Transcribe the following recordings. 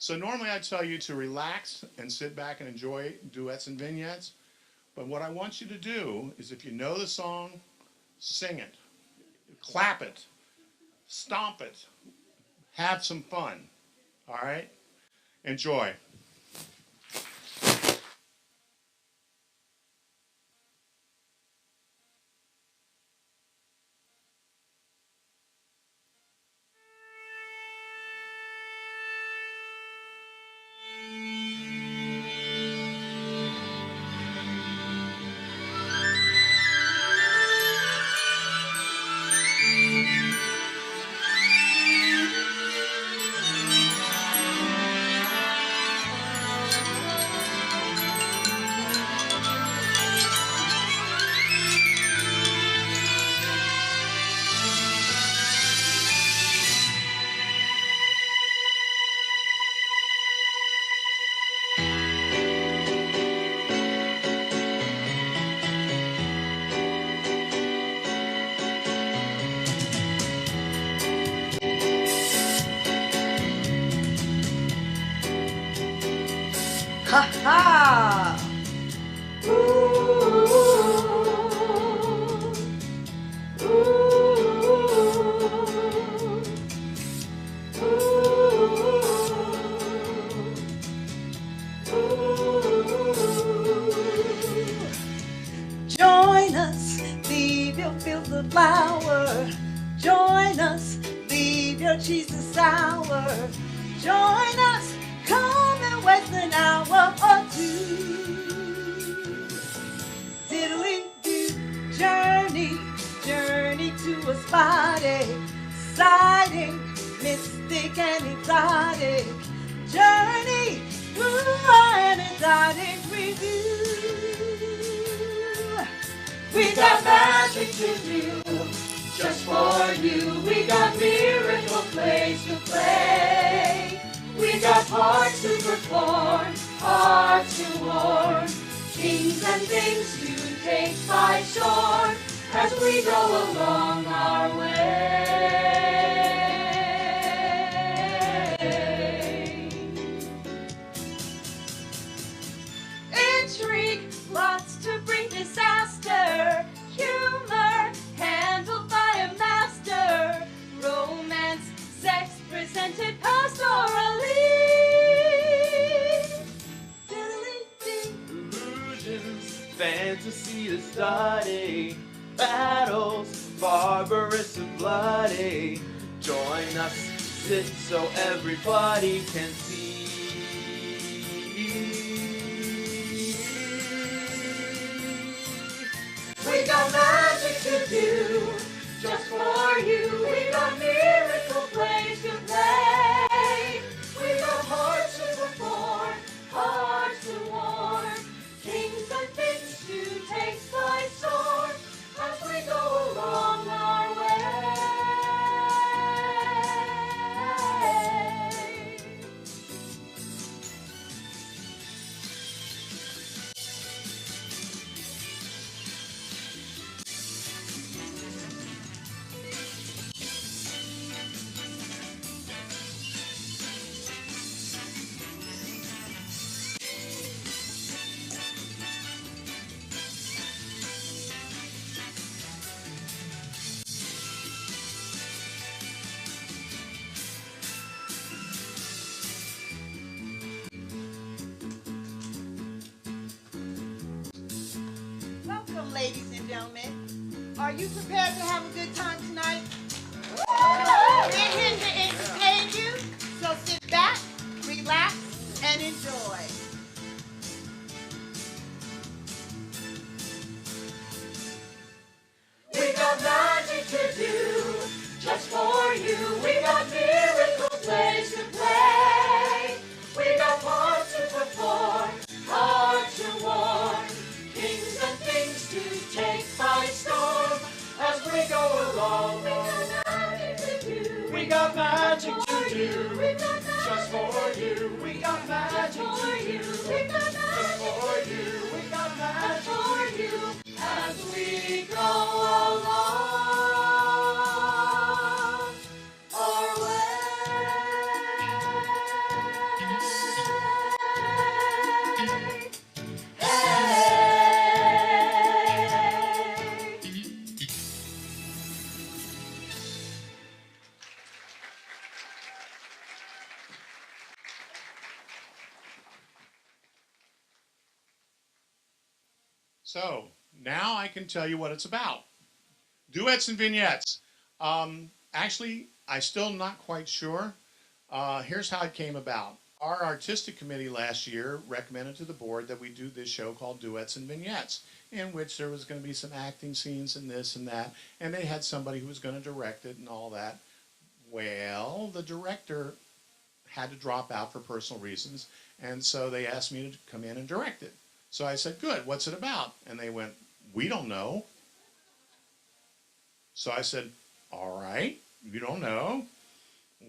So normally I tell you to relax and sit back and enjoy duets and vignettes. But what I want you to do is if you know the song, sing it, clap it, stomp it, have some fun. All right? Enjoy. Ha ha! Join us, leave your field of flower. Join us, leave your cheese and sour. Join us, come and waste an hour or two. Diddly-do, journey, journey to a spot exciting, mystic and exotic. Journey through an exotic review. We got magic to do, just for you. We got miracle plays to play. We got parts to perform, hearts to warm, kings and things to take by storm as we go along our way. Intrigue, lots to bring disaster. Humor, handled by a master. Romance, sex, presented pastorally. Illusions, fantasy to study. Battles, barbarous and bloody. Join us, sit so everybody can see. We got magic to do, just for you. We got miracle plays to play. We got hearts to perform, hearts to warm, kings and things to take by storm as we go along our way. Welcome, ladies and gentlemen. Are you prepared to have a good time tonight? We're here to entertain you, so sit back, relax, and enjoy. We got magic to do, just for you. We got miracle plays to play. We got parts to perform, hearts to warm, kings and things to take by storm as we go along. We got magic to do, We got just for you. We got magic to do, We got just for you. We got magic for you as we go along our way. So now I can tell you what it's about. Duets and vignettes. Actually, I'm still not quite sure. Here's how it came about. Our artistic committee last year recommended to the board that we do this show called Duets and Vignettes, in which there was going to be some acting scenes and this and that, and they had somebody who was going to direct it and all that. Well, the director had to drop out for personal reasons, and so they asked me to come in and direct it. So I said, good, what's it about? And they went, we don't know. So I said, all right, you don't know.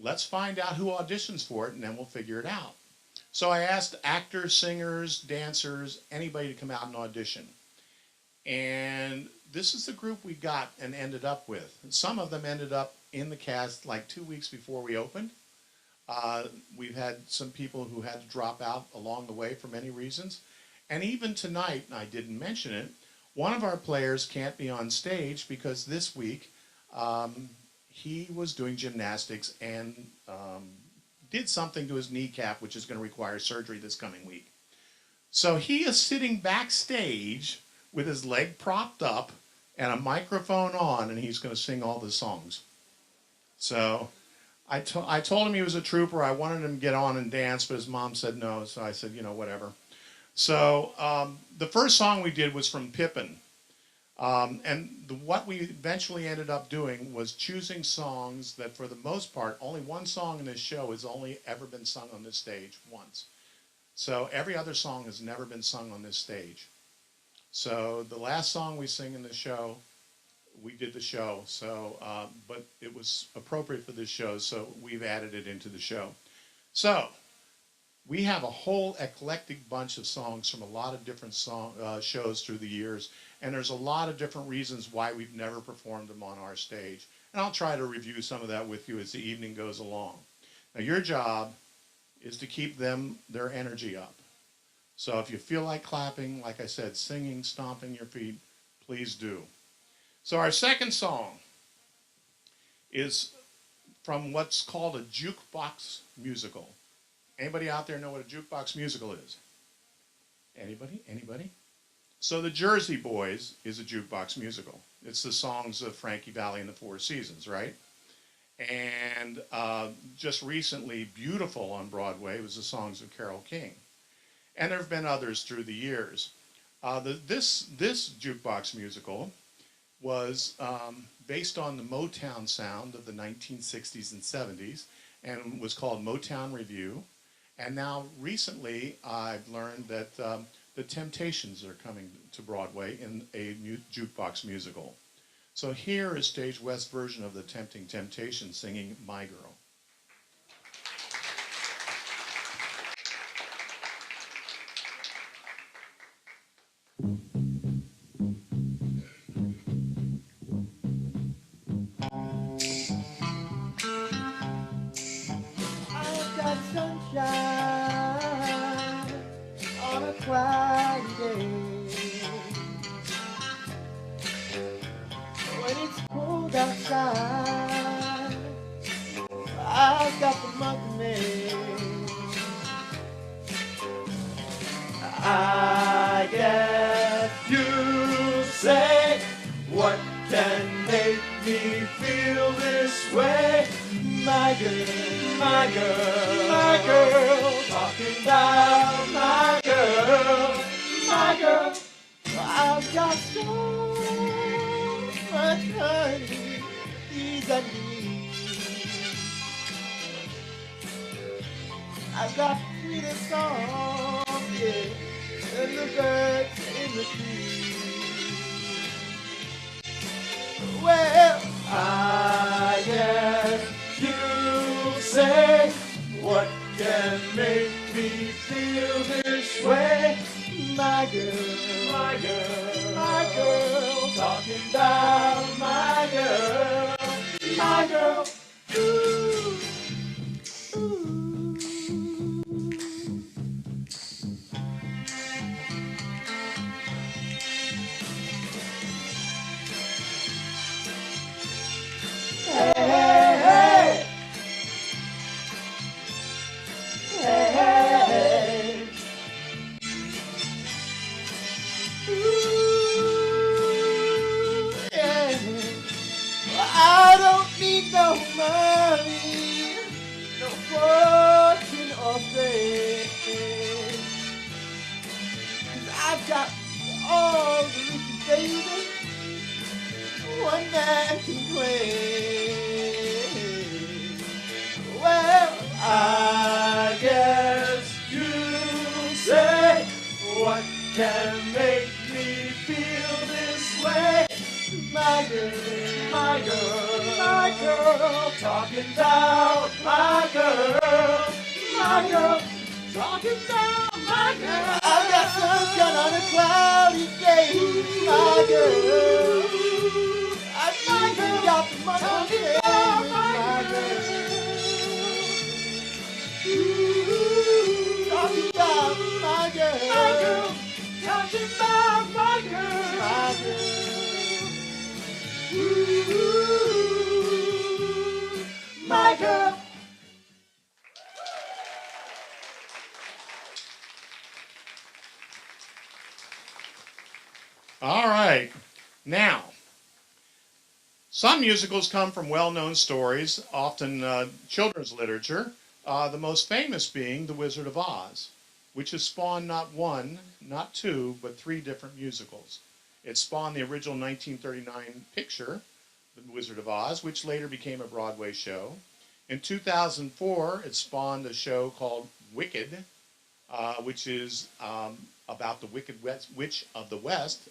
Let's find out who auditions for it, and then we'll figure it out. So I asked actors, singers, dancers, anybody to come out and audition. And this is the group we got and ended up with. Some of them ended up in the cast like 2 weeks before we opened. We've had some people who had to drop out along the way for many reasons. And even tonight, and I didn't mention it, one of our players can't be on stage because this week he was doing gymnastics and did something to his kneecap, which is going to require surgery this coming week. So he is sitting backstage with his leg propped up and a microphone on, and he's going to sing all the songs. So I told him he was a trooper. I wanted him to get on and dance, but his mom said no, so I said, you know, whatever. So the first song we did was from Pippin. What we eventually ended up doing was choosing songs that, for the most part, only one song in this show has only ever been sung on this stage once. So every other song has never been sung on this stage. So the last song we sing in the show, we did the show. So, but it was appropriate for this show, so we've added it into the show. So we have a whole eclectic bunch of songs from a lot of different shows through the years, and there's a lot of different reasons why we've never performed them on our stage. And I'll try to review some of that with you as the evening goes along. Now, your job is to keep their energy up. So if you feel like clapping, like I said, singing, stomping your feet, please do. So our second song is from what's called a jukebox musical. Anybody out there know what a jukebox musical is? Anybody? Anybody? So the Jersey Boys is a jukebox musical. It's the songs of Frankie Valli and the Four Seasons, right? And just recently, Beautiful on Broadway was the songs of Carole King. And there have been others through the years. This jukebox musical was based on the Motown sound of the 1960s and 70s and was called Motown Revue. And now recently I've learned that the Temptations are coming to Broadway in a jukebox musical. So here is Stage West version of the Tempting Temptations singing My Girl. I've got sunshine on a cloudy day. When it's cold outside, I've got the month of May. I guess you say, what can make me feel this way? My girl, my girl, my girl, talking about my girl, my girl. I've got so much honey, these I need. I've got sweetest song, yeah, and the birds in the trees. Well, I guess you say, what can make me feel this way? My girl, my girl, my girl, talking about my girl, my girl. Ooh, ooh. Hey, hey, hey, hey, hey. Ooh. can make me feel this way. My girl, my girl, my girl, talking about my girl, my girl, talking about my girl. I got sunshine on a cloudy day, my girl. I think got the money, talking about my girl. Talking about my girl, talking about my girl, my girl. My girl. All right. Now, some musicals come from well-known stories, often children's literature, the most famous being The Wizard of Oz, which has spawned not one, not two, but three different musicals. It spawned the original 1939 picture, The Wizard of Oz, which later became a Broadway show. In 2004, it spawned a show called Wicked, which is about the Wicked Witch of the West,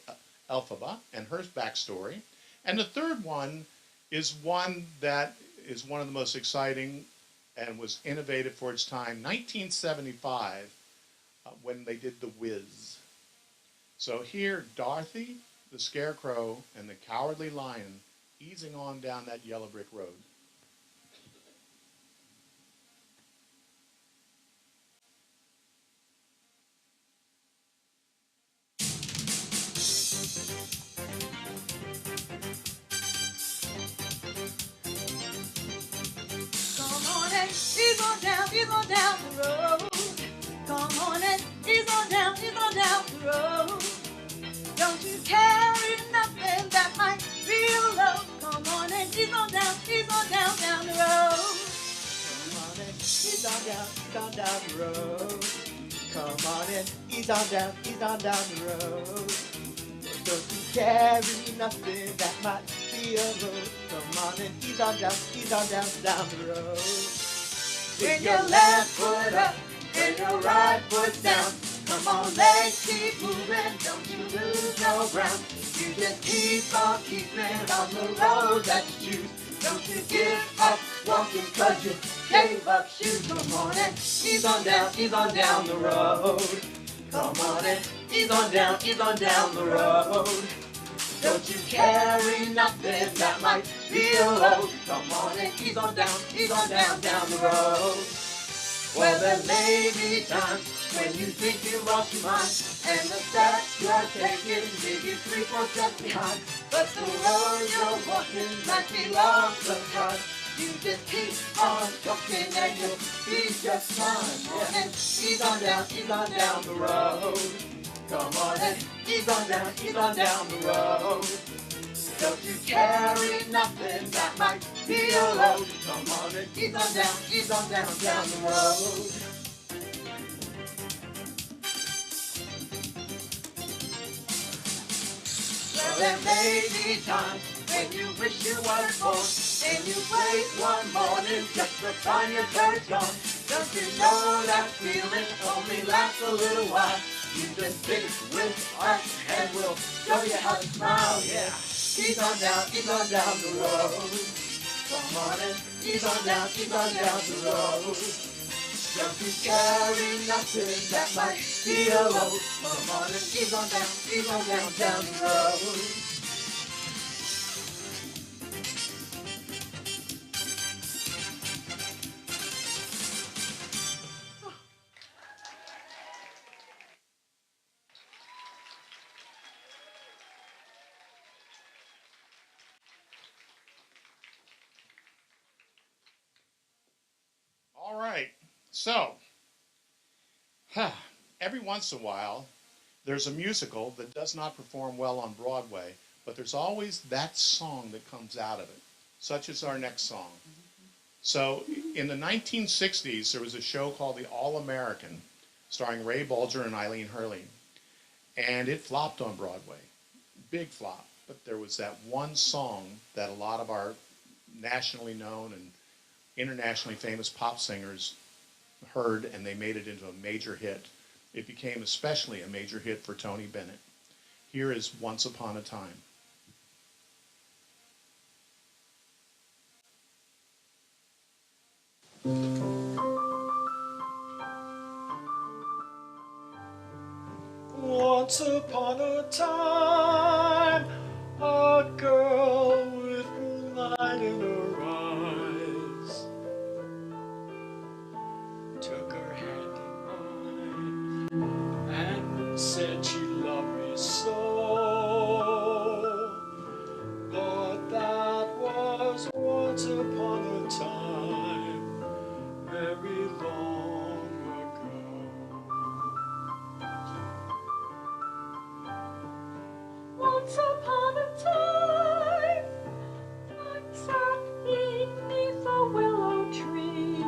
Elphaba, and her backstory. And the third one is one that is one of the most exciting and was innovative for its time, 1975, when they did The Wiz. So here, Dorothy, the Scarecrow, and the Cowardly Lion easing on down that yellow brick road. He's on down the road. Come on and he's on down the road. Don't you carry nothing that might be low. Come on and he's on down the road. Come on and he's on down the road. Come on and he's on down the road. Don't you carry nothing that might be a load. Come on and he's on down the road. Bring your left foot up and your right foot down. Come on, legs keep moving, don't you lose no ground. You just keep on keeping on the road that you choose. Don't you give up walking cause you gave up shoes. Come on and he's on down the road. Come on and he's on down the road. Don't you carry nothing that might be a load. Come on and he's on down the road. Well, there may be times when you think you lost your mind, and the steps you're taking leave you 3-4 steps behind. But the road you're walking might be long sometimes. You just keep on talking and you'll be just fine. Yeah. And he's on down the road. Come on and he's on down the road. Don't you carry nothing that might be a load. Come on and he's on down the road. Well, there may be times when you wish you weren't born, and you wait one morning just to find your courage gone. Don't you know that feeling only lasts a little while? You just stick with us and we'll show you how to smile, yeah. He's on down the road. Come on and he's on down the road. Don't you carry nothing that might be a load. Come on and he's on down the road. All right. So, every once in a while, there's a musical that does not perform well on Broadway, but there's always that song that comes out of it, such as our next song. So, in the 1960s, there was a show called The All-American, starring Ray Bolger and Eileen Hurley, and it flopped on Broadway. Big flop. But there was that one song that a lot of our nationally known and internationally famous pop singers heard, and they made it into a major hit. it became especially a major hit for Tony Bennett. Here is Once Upon a Time. Once upon a time, a girl with moonlight in her eyes took her hand in mine and said she loved me so. But that was once upon a time, very long ago. Once upon a time, I sat beneath a willow tree,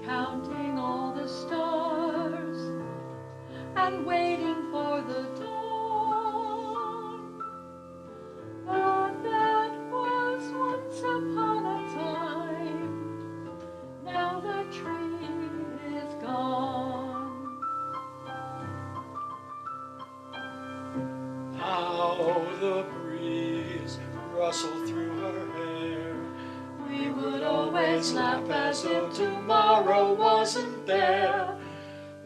counting all the stars and waiting for the dawn. But that was once upon a time. Now the tree is gone. How the breeze rustled through her hair. We would always laugh as if tomorrow wasn't there.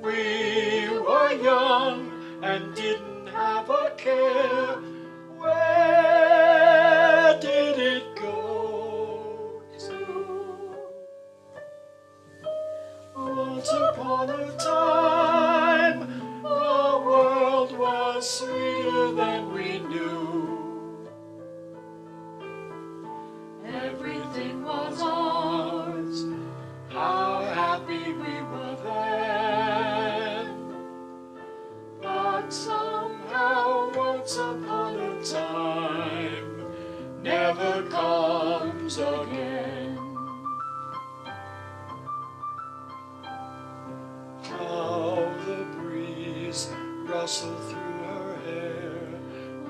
We were young and didn't have a care. Where did it go to? Once upon a time, the world was sweeter than we knew. Everything was ours. How happy we were then. But somehow once upon a time never comes again. How the breeze rustled through her hair.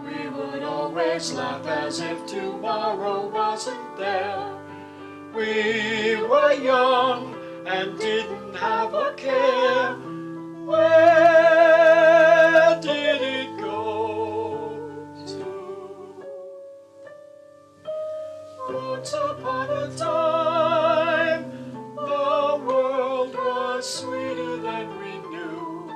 We would always laugh as if tomorrow wasn't there. We were young and didn't have a care. Where did it go to? Once upon a time, the world was sweeter than we knew.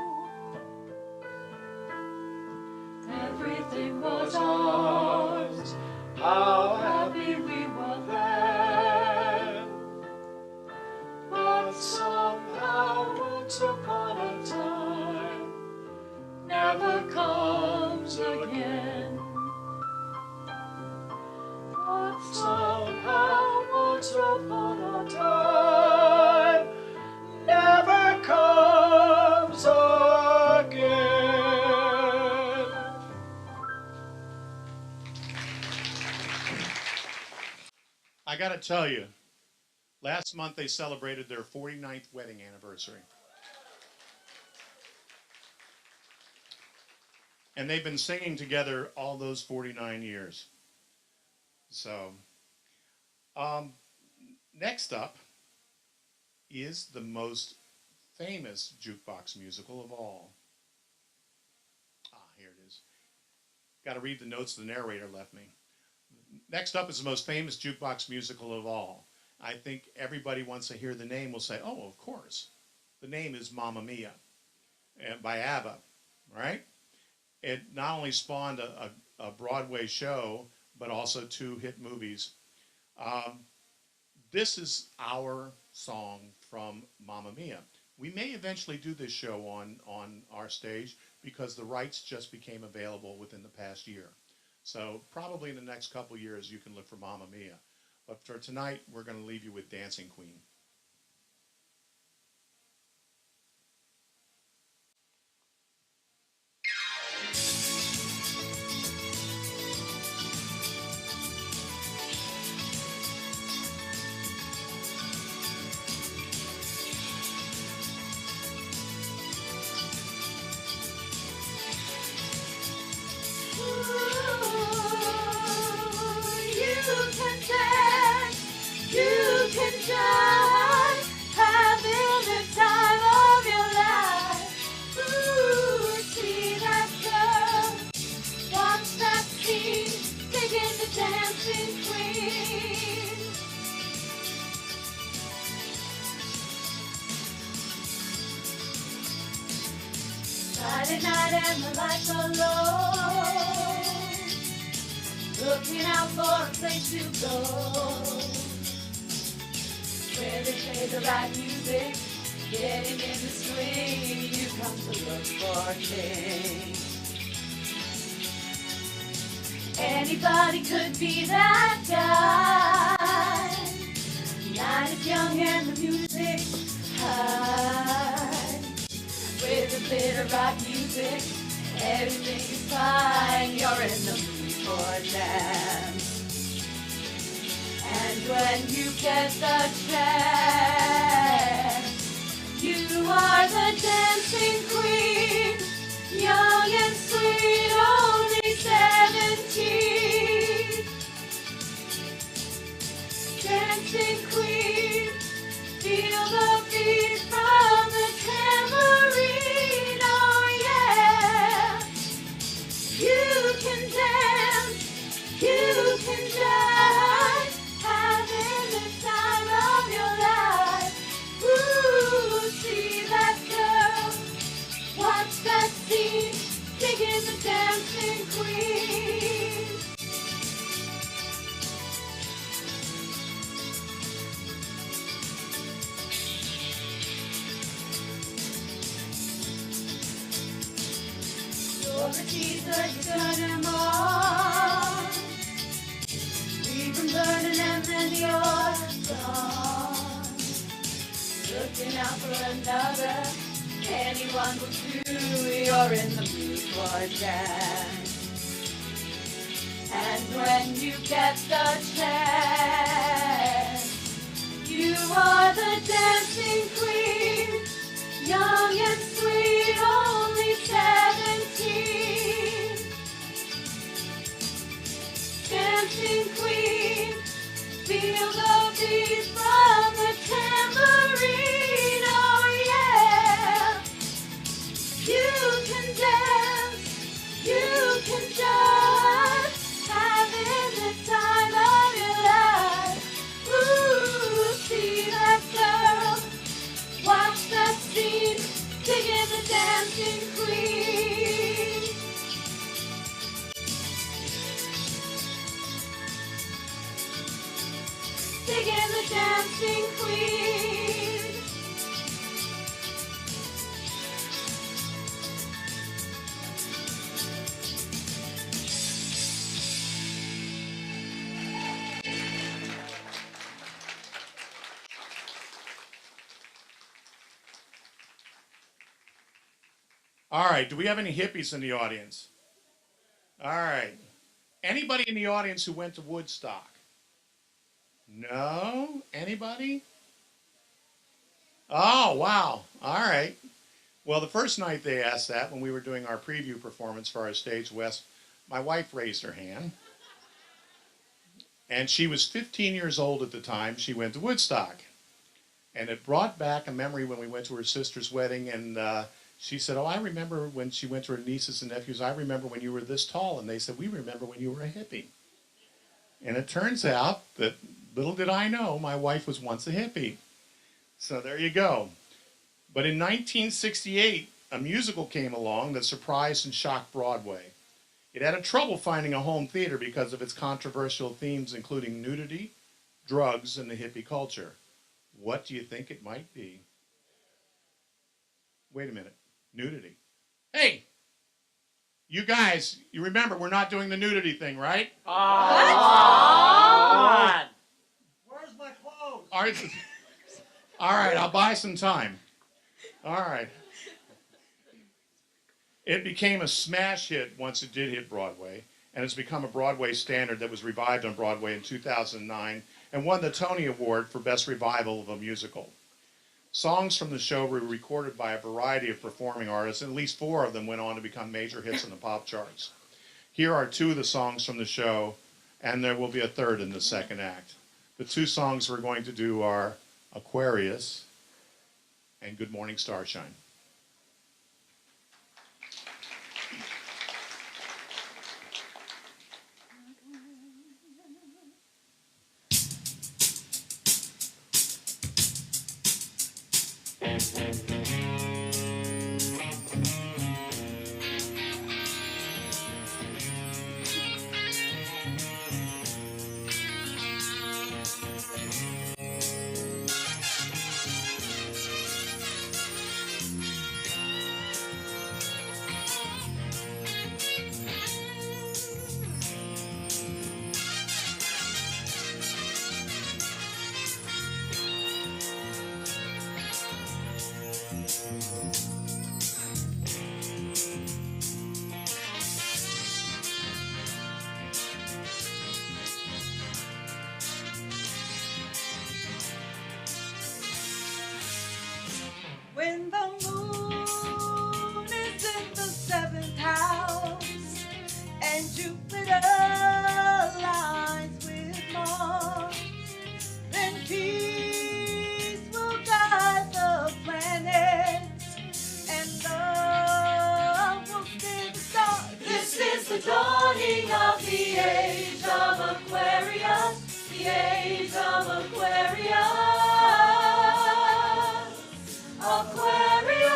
Everything was ours. How happy we were then. But somehow once upon a time never comes again. But Somehow once upon a time never comes again. I got to tell you, last month they celebrated their 49th wedding anniversary. And they've been singing together all those 49 years. So, next up is the most famous jukebox musical of all. Here it is. Got to read the notes the narrator left me. Next up is the most famous jukebox musical of all. I think everybody, once they hear the name, will say, oh, of course. The name is Mamma Mia by ABBA, right? It not only spawned a Broadway show, but also 2 hit movies. This is our song from Mamma Mia. We may eventually do this show on our stage because the rights just became available within the past year. So probably in the next couple years you can look for Mamma Mia. But for tonight, we're going to leave you with Dancing Queen. You can dance. Friday night and the lights are low, looking out for a place to go, where they play the right music, getting in the swing. You come to look for change. Anybody could be that guy. Night is young and the music's high. With a bit of rock music, everything is fine. You're in the mood for dance. And when you get the chance, you are the dancing queen, young and sweet, only 17. Dancing queen, feel the beat from the tambourine, oh yeah. You can dance, you can dance, having the time of your life. Ooh, see that girl, watch that scene, digging the dancing queen. You're the teaser, you turn him on. We've been learning and then you're gone. Looking out for another, anyone will do. You're in the mood for dance. And when you get the chance, you are the dancing queen, young and sweet, only 17. Dancing queen, feel the beat from the tambourine, oh yeah. You can dance, you can jive, having the time of your life. Ooh, see that girl, watch that scene, digging the dancing queen. Digging the dancing queen. All right, do we have any hippies in the audience? All right. Anybody in the audience who went to Woodstock? No? Anybody? Oh, wow. All right. Well, the first night they asked that, when we were doing our preview performance for our Stage West, my wife raised her hand. And she was 15 years old at the time. She went to Woodstock. And it brought back a memory when we went to her sister's wedding, and she said, oh, I remember when she went to her nieces and nephews, I remember when you were this tall. And they said, we remember when you were a hippie. And it turns out that, little did I know, my wife was once a hippie. So there you go. But in 1968, a musical came along that surprised and shocked Broadway. It had trouble finding a home theater because of its controversial themes, including nudity, drugs, and the hippie culture. What do you think it might be? Wait a minute. Nudity. Hey! You guys, you remember we're not doing the nudity thing, right? What? Where's my clothes? All right, I'll buy some time. All right. It became a smash hit once it did hit Broadway, and it's become a Broadway standard that was revived on Broadway in 2009 and won the Tony Award for Best Revival of a Musical. Songs from the show were recorded by a variety of performing artists, and at least 4 of them went on to become major hits in the pop charts. Here are 2 of the songs from the show, and there will be a third in the second act. The 2 songs we're going to do are Aquarius and Good Morning Starshine. When the moon is in the seventh house and Jupiter aligns with Mars, then peace will guide the planets and love will steer the stars. This is the dawning of the age of Aquarius, the age of Aquarius. Aquarius,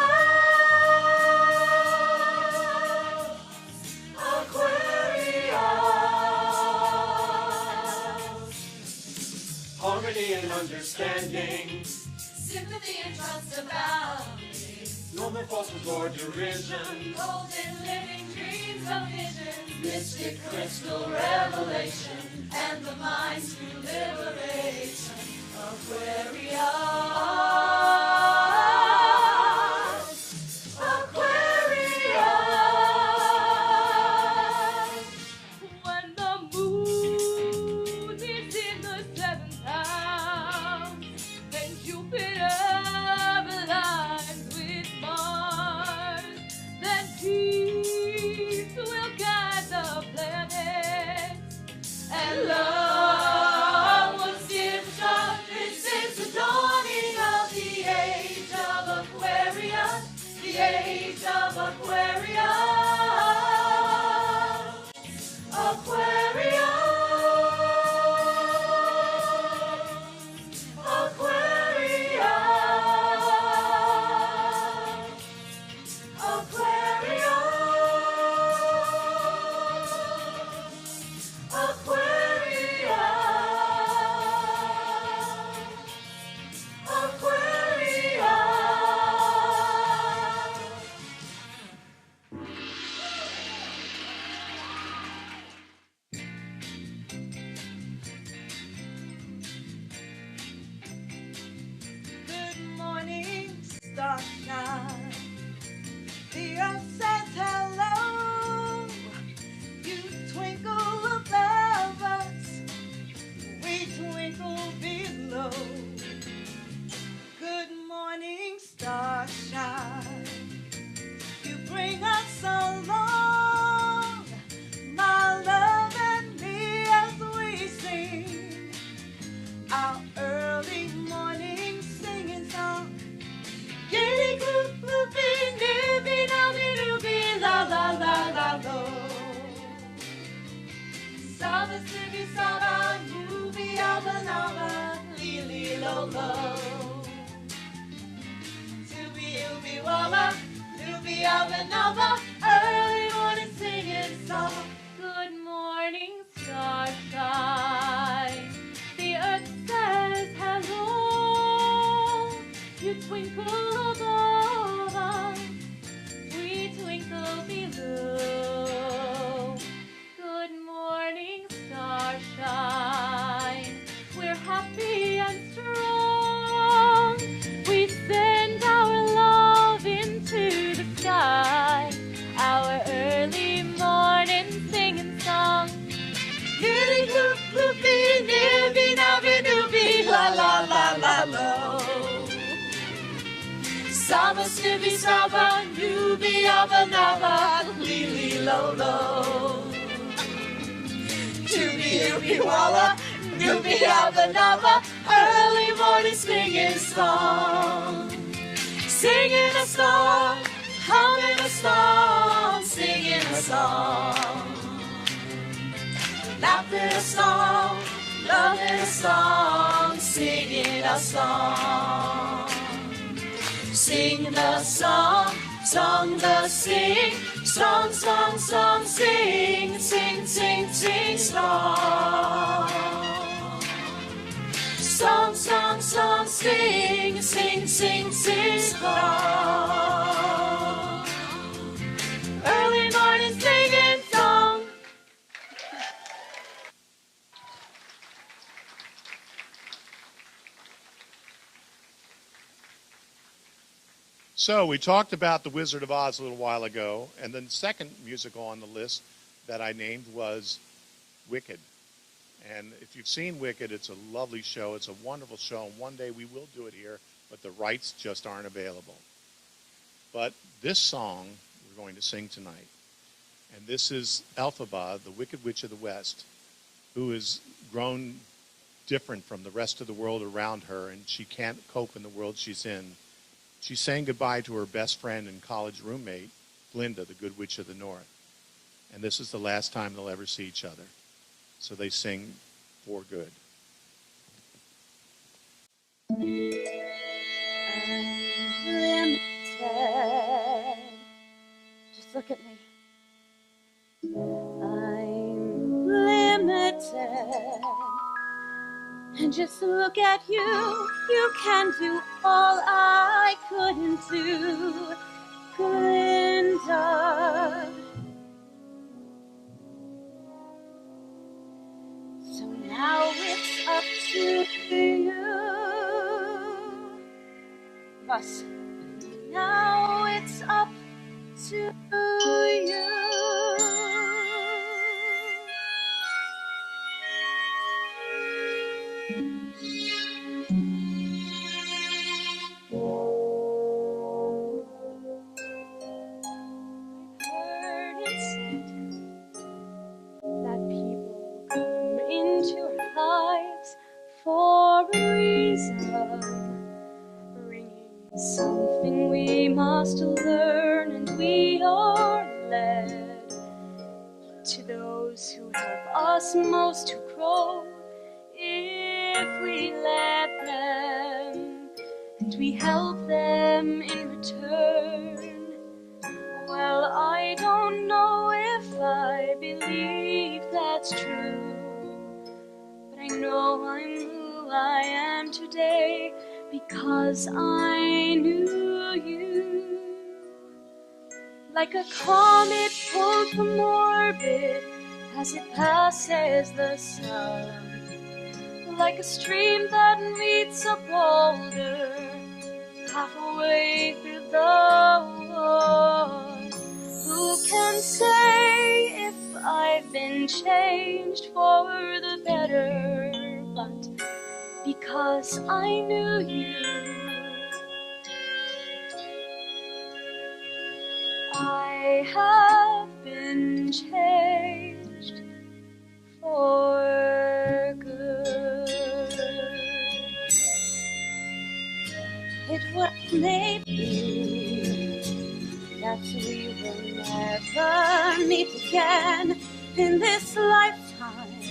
Aquarius. Harmony and understanding, Sympathy and trust abounding. no more falsehood or derision. Golden living dreams of vision. Mystic crystal revelation. And the mind's true liberation. Aquarius. When the moon is in the seventh house, then Jupiter aligns with Mars, then peace will guide the planets, and love will steer the stars. This is the dawning of the age of Aquarius, the age of Aquarius. Aquarius, Aquarius, Aquarius, Aquarius, Aquarius. Good morning, starshine. The earth says hello. You twinkle above us. We twinkle below. Good morning, starshine. You bring us along, my love and me, as we sing our early morning singing song. Giddy gloop gloopy nibby nobby doobie la la la la lo. Saba sibby saba doobie abba naba lily lo lo. Doobie ooby waba doobie abba naba early morning singing song. Good morning, starshine. The earth says hello. You twinkle above us. We twinkle below. Good morning, starshine. We're happy and strong. We send our love into the sky. Our early morning singing song. Nibby gloop gloopy nibby nobby doobie la la la la lo. Saba snibby saba doobie abba naba lily lo lo. Doobie doobie walla doobie abba naba early morning singing song. Singing a song, humming a song, singing a song. Laughing a song, loving a song, singing a song. Sing the song, song the sing, song, song, song, sing, sing, sing, sing, song. Song, song, song, sing, sing, sing, sing, song. Early morning singing song. So we talked about The Wizard of Oz a little while ago, and then the second musical on the list that I named was Wicked. And if you've seen Wicked, it's a lovely show. It's a wonderful show, and one day we will do it here, but the rights just aren't available. But this song we're going to sing tonight, and this is Elphaba, the Wicked Witch of the West, who has grown different from the rest of the world around her, and she can't cope in the world she's in. She's saying goodbye to her best friend and college roommate, Glinda, the Good Witch of the North. And this is the last time they'll ever see each other. So they sing for good. Unlimited. Just look at me. I'm limited. And just look at you. You can do all I couldn't do. Glinda. So now it's up to you. Us. Now it's up to you. Heard it said that people come into our lives for a reason, bringing something we must learn, and we are led to those who help us most to grow if we let them, and we help them in return. Well, I don't know if I believe that's true, but I know I'm who I am today because I knew you. Like a comet pulled from orbit as it passes the sun, like a stream that meets a boulder halfway through the woods. Who can say if I've been changed for the better? But because I knew you, I have been changed for good. It was maybe that we will never meet again in this lifetime.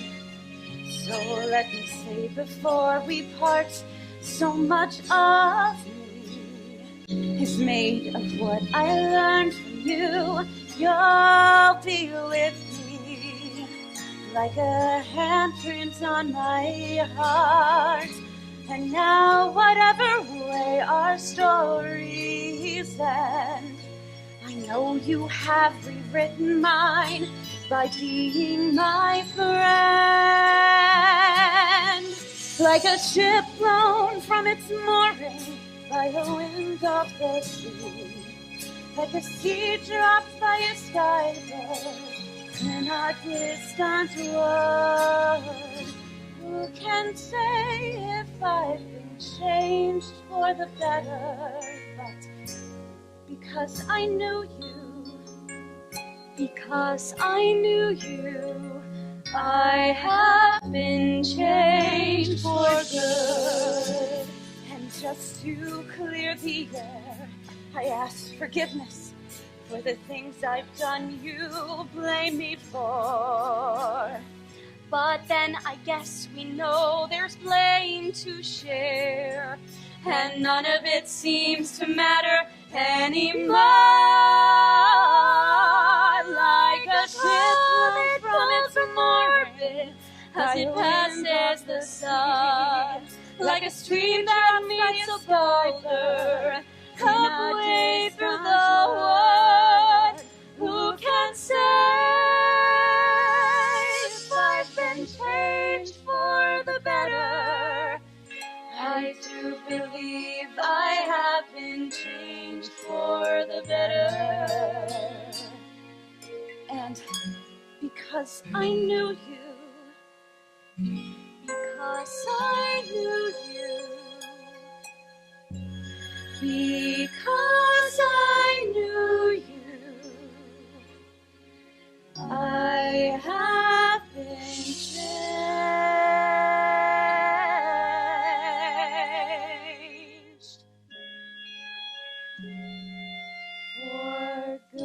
So let me say before we part, so much of me is made of what I learned from you. You'll be with me like a handprint on my heart. And now whatever way our stories end, I know you have rewritten mine by being my friend. Like a ship blown from its mooring by a wind of the sea, like a seed dropped by a sky bird in a distant wood. Who can say if I've been changed for the better? But because I knew you, because I knew you, I have been changed for good. And just to clear the air, I ask forgiveness for the things I've done you blame me for. But then I guess we know there's blame to share, and none of it seems to matter anymore. Like a ship from its orbit as it passes the sun, like a stream that meets a boulder halfway through the wood. Who can say if I've been changed for the better? I do believe I have been changed for the better. And because I knew you, because I knew you, because I For good.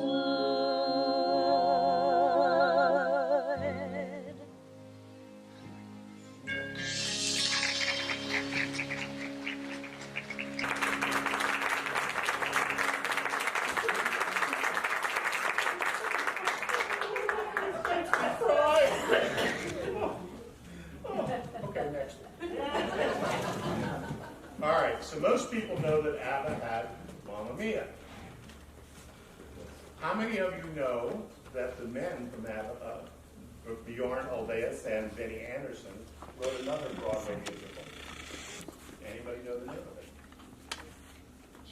Okay, next. All right, so most people know that ABBA had Mamma Mia. How many of you know that the men from ABBA, Bjorn Ulvaeus and Vinnie Anderson, wrote another Broadway musical? Anybody know the name of it?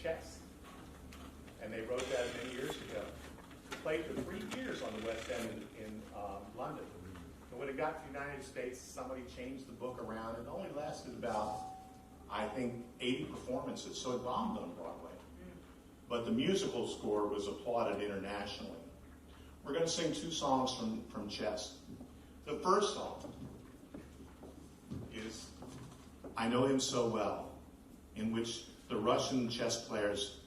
Chess. And they wrote that many years ago. Played for 3 years on the West End in London. And when it got to the United States, somebody changed the book around. It only lasted about, I think, 80 performances, so it bombed on Broadway. But the musical score was applauded internationally. We're going to sing 2 songs from Chess. The first song is I Know Him So Well, in which the Russian chess player's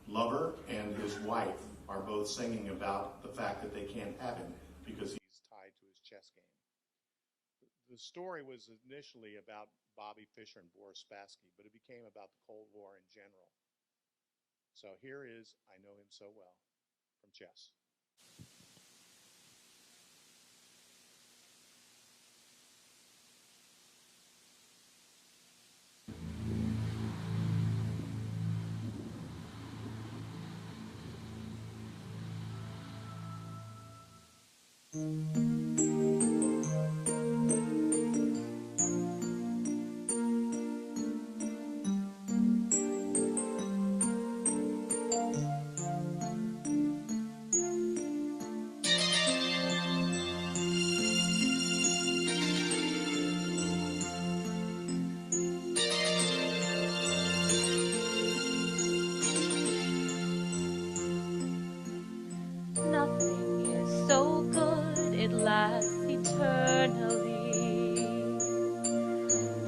lover and his wife are both singing about the fact that they can't have him because he's tied to his chess game. The story was initially about Bobby Fischer and Boris Spassky, but it became about the Cold War in general. So here is I Know Him So Well from Chess. Nothing is so good it lasts eternally.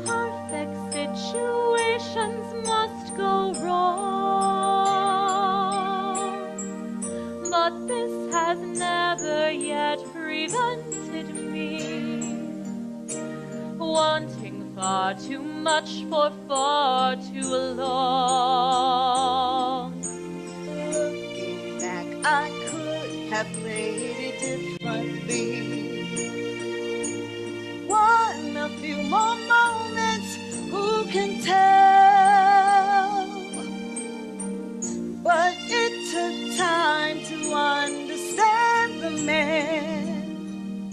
Perfect situations must go wrong, but this has never yet prevented me wanting far too much for far too long. Looking back, I could have played it differently. Won a few more moments, who can tell? But it took time to understand the man.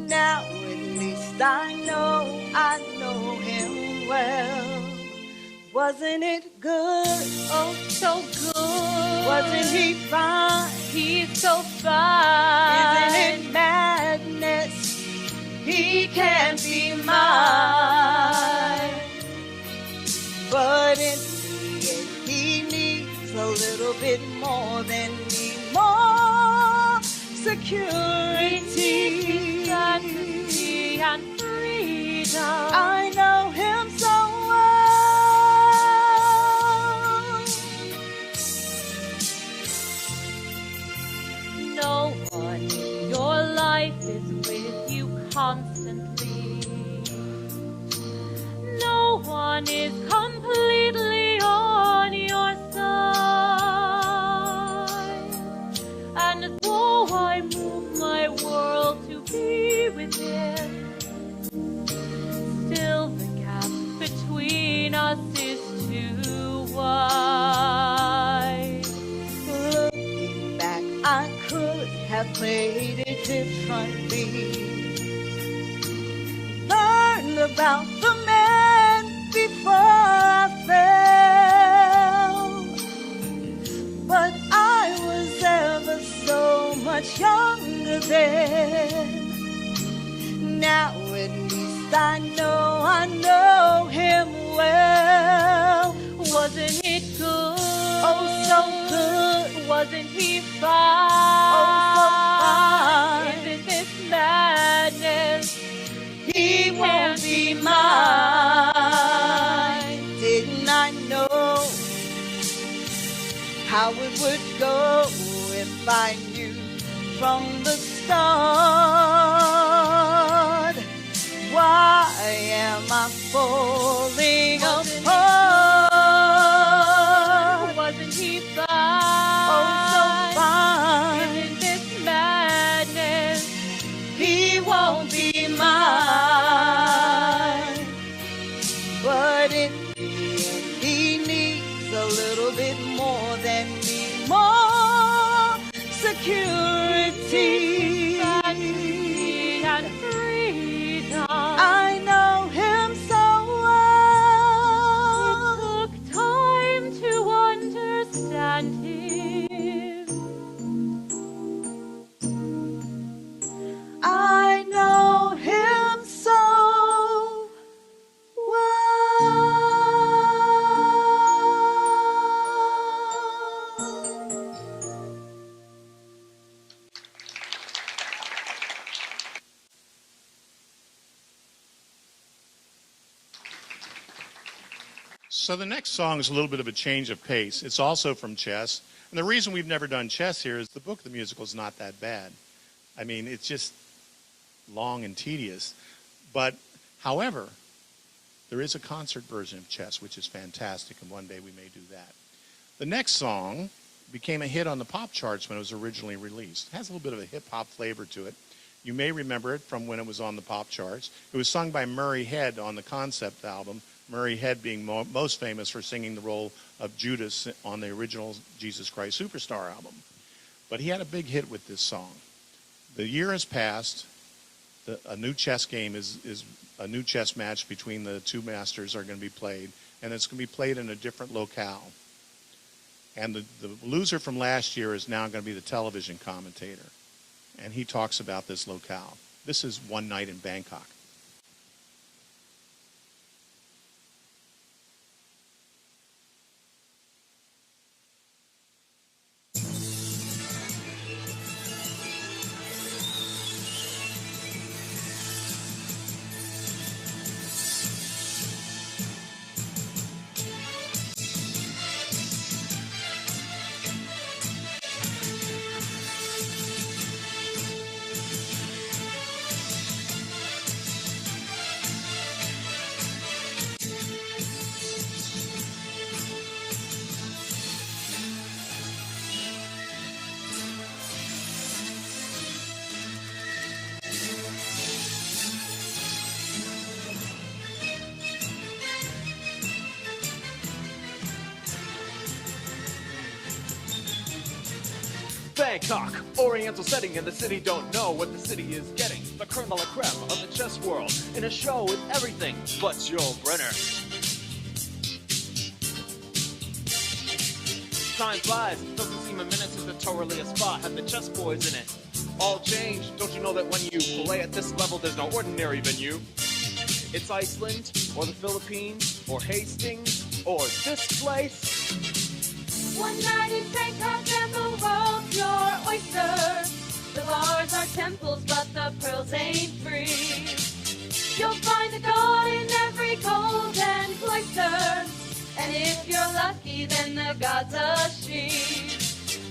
Now at least I know him well. Wasn't it good? Oh, so good. Wasn't he fine? He's so fine. Isn't it madness? He can't be mine. But in the end, he needs a little bit more than me. More security. Certainty and freedom. I know him so well. No one in your life is with you constantly. No one is completely on your side. And though I move my world to be with him, still the gap between us is too wide. Looking back, I could have played it differently. Learned about the man before I fell. But I was ever so much younger then. Now at least I know him well. Wasn't it good? Oh, so good. Wasn't he fine? Oh, so fine. Isn't this madness? He won't be mine. Didn't I know how it would go if I knew from the start. Why am I falling apart? Wasn't he fine? Oh, so fine. Isn't this madness? He won't be mine. But in the end, he needs a little bit more than me, more security And freedom. I know him so well. It took time to understand him. I know him so well. So the next song is a little bit of a change of pace. It's also from Chess. And the reason we've never done Chess here is the book of the musical is not that bad. I mean, it's just long and tedious. But, however, there is a concert version of Chess, which is fantastic, and one day we may do that. The next song became a hit on the pop charts when it was originally released. It has a little bit of a hip-hop flavor to it. You may remember it from when it was on the pop charts. It was sung by Murray Head on the concept album, Murray Head being most famous for singing the role of Judas on the original Jesus Christ Superstar album. But he had a big hit with this song. The year has passed. A new chess game is a new chess match between the two masters are going to be played, and it's going to be played in a different locale. And the loser from last year is now going to be the television commentator, and he talks about this locale. This is One Night in Bangkok. Bangkok, oriental setting, and the city don't know what the city is getting. The kernel of creme of the chess world, in a show with everything but Joel Brenner. Time flies, doesn't seem a minute since the Toralia spot had the chess boys in it. All changed, don't you know that when you play at this level, there's no ordinary venue? It's Iceland, or the Philippines, or Hastings, or this place. One night in Bangkok and the world's your oyster. The bars are temples, but the pearls ain't free. You'll find the gold in every golden cloister, and if you're lucky, then the gods are she.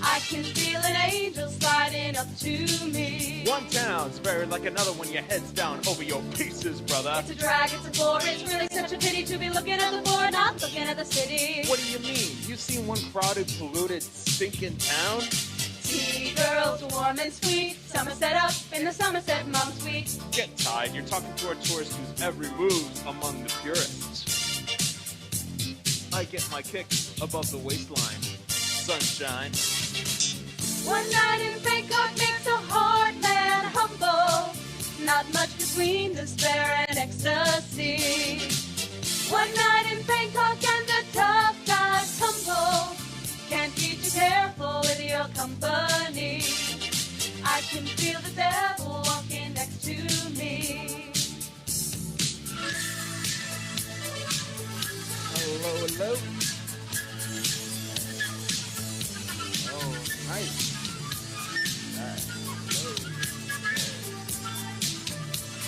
I can feel an angel sliding up to me. One town's buried like another when your head's down over your pieces, brother. It's a drag, it's a bore, it's really such a pity to be looking at the floor, not looking at the city. What do you mean? You've seen one crowded, polluted, stinking town? Tea girls, warm and sweet, Somerset up in the Somerset Mom Suite. Get tied, you're talking to a tourist whose every move's among the purists. I get my kicks above the waistline. Sunshine. One night in Bangkok makes a hard man humble. Not much between despair and ecstasy. One night in Bangkok and the tough guys tumble. Can't be too careful with your company. I can feel the devil walking next to me. Hello, hello. Oh, nice.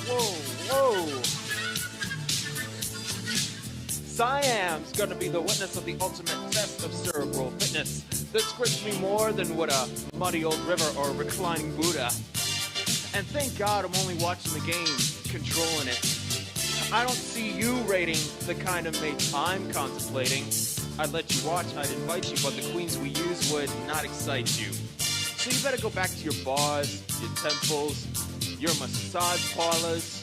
Whoa, whoa. Siam, exam's gonna be the witness of the ultimate test of cerebral fitness that's gripped me more than would a muddy old river or a reclining Buddha. And thank God I'm only watching the game, controlling it. I don't see you rating the kind of mate I'm contemplating. I'd let you watch, I'd invite you, but the queens we use would not excite you. So you better go back to your bars, your temples, your massage parlors.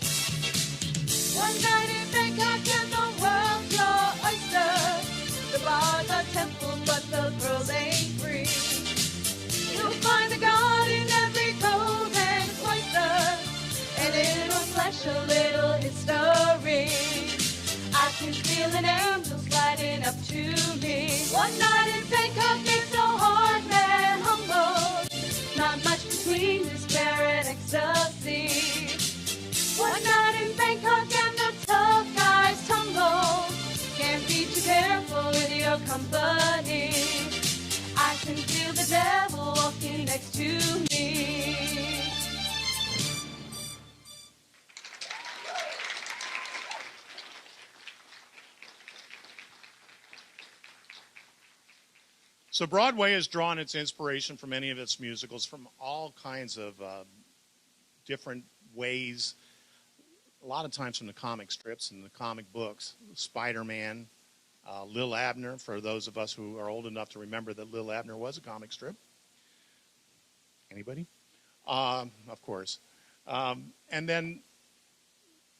One night in Bangkok and the world's your oyster. The bars are temples, but the girls ain't free. You'll find a god in every cove and cloister, and it'll flash a little history. I can feel an angel sliding up to me. One night in Bangkok makes no hard man humble. Not much between despair and ecstasy. One night in Bangkok and the tough guys tumble. Can't be too careful with your company. I can feel the devil walking next to me. So Broadway has drawn its inspiration from many of its musicals from all kinds of different ways. A lot of times from the comic strips and the comic books. Spider-Man, Lil Abner, for those of us who are old enough to remember that Lil Abner was a comic strip. Anybody? Of course. And then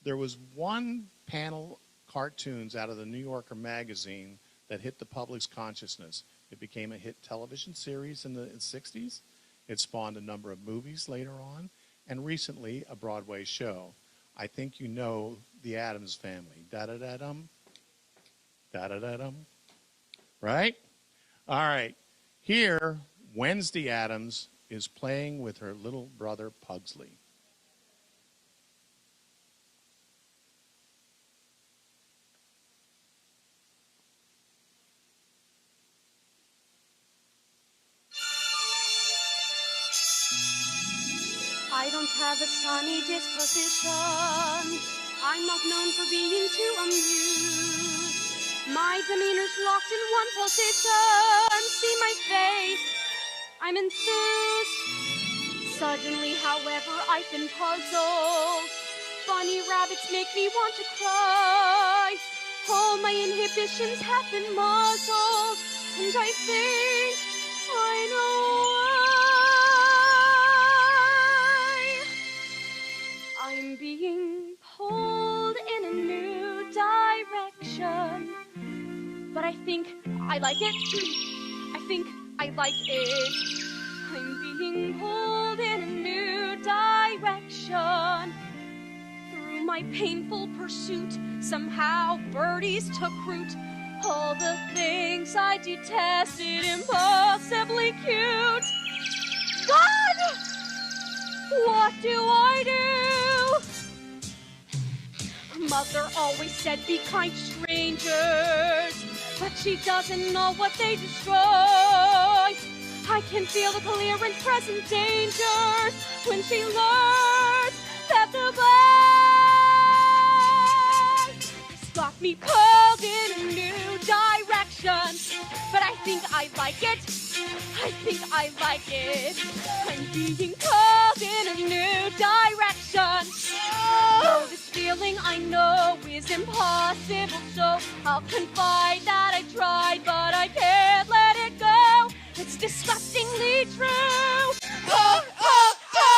there was one panel cartoons out of the New Yorker magazine that hit the public's consciousness. It became a hit television series in the 60s. It spawned a number of movies later on, and recently a Broadway show. I think you know the Addams Family. Da-da-da-dum. Da-da-da-dum. Right? All right. Here, Wednesday Addams is playing with her little brother Pugsley. I don't have a sunny disposition. I'm not known for being too amused. My demeanor's locked in one position. See my face, I'm enthused. Suddenly, however, I've been puzzled. Funny rabbits make me want to cry. All my inhibitions have been muzzled, and I think I know I'm being pulled in a new direction, but I think I like it. I think I like it. I'm being pulled in a new direction. Through my painful pursuit, somehow birdies took root. All the things I detested, impossibly cute. God! What do I do? Mother always said be kind to strangers, but she doesn't know what they destroy. I can feel the clear and present dangers when she learns that the blind has got me pulled in a new direction. But I think I like it. I think I like it. I'm being pulled in a new direction. Oh, this feeling I know is impossible, so I'll confide that I tried, but I can't let it go. It's disgustingly true. Oh, oh, oh!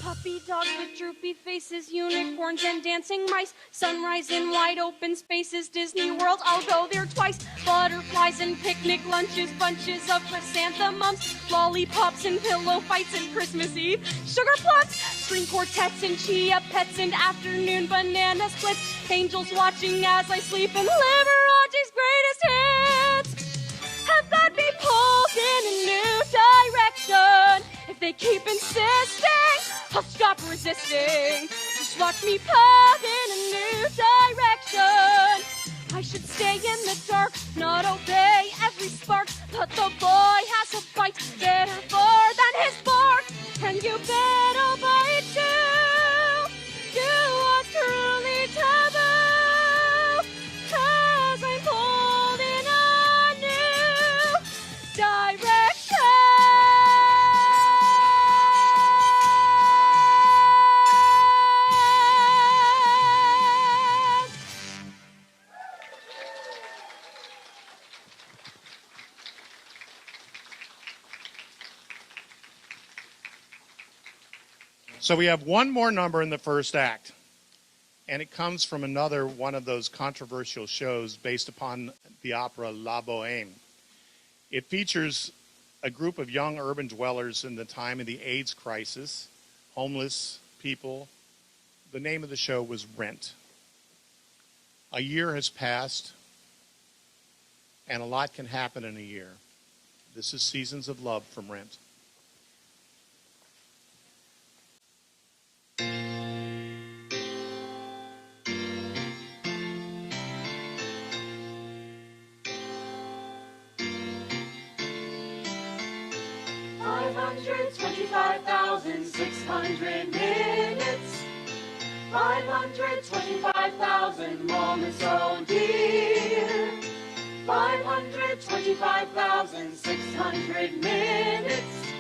Puppy dogs with droopy faces, unicorns and dancing mice, sunrise in wide open spaces, Disney World, I'll go there twice. Butterflies and picnic lunches, bunches of chrysanthemums, lollipops and pillow fights and Christmas Eve, sugar plums, string quartets and chia pets and afternoon banana splits, angels watching as I sleep, and Liberace's greatest hits have got me pulled in a new direction. If they keep insisting, I'll stop resisting. Just watch me pulled in a new direction. I should stay in the dark, not obey every spark, but the boy has a bite better far than his bark, and you bet I'll bite too. Do what's truly tethered. So we have one more number in the first act, and it comes from another one of those controversial shows based upon the opera La Bohème. It features a group of young urban dwellers in the time of the AIDS crisis, homeless people. The name of the show was Rent. A year has passed, and a lot can happen in a year. This is Seasons of Love from Rent. $525,600 minutes, 525,000 moments, oh dear. 525,600 minutes.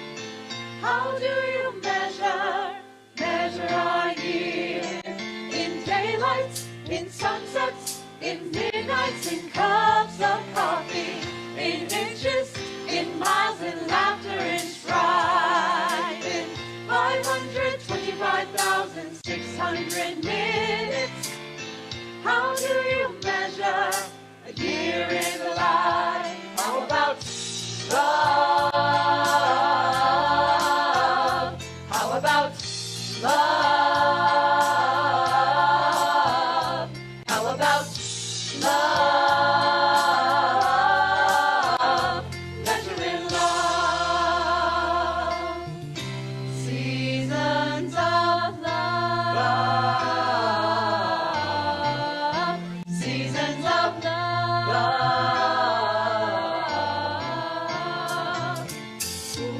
How do you measure a year? In daylights, in sunsets, in midnights, in cups of coffee, in inches, in miles, in laughter, in strife. In 525,600 minutes. How do you measure a year in life? How about love? How about love? How about love? Measuring love. Seasons of love. Seasons of love.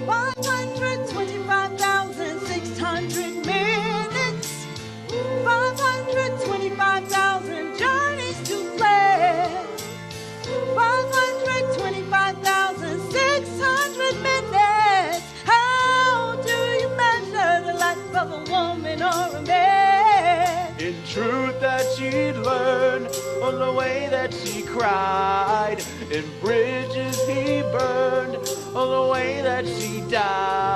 525,600 minutes, 525,000 journeys to plan, 525,600 minutes. How do you measure the life of a woman or a man? In truth that she'd learned on the way that she cried, in bridges he burned on the way that she died.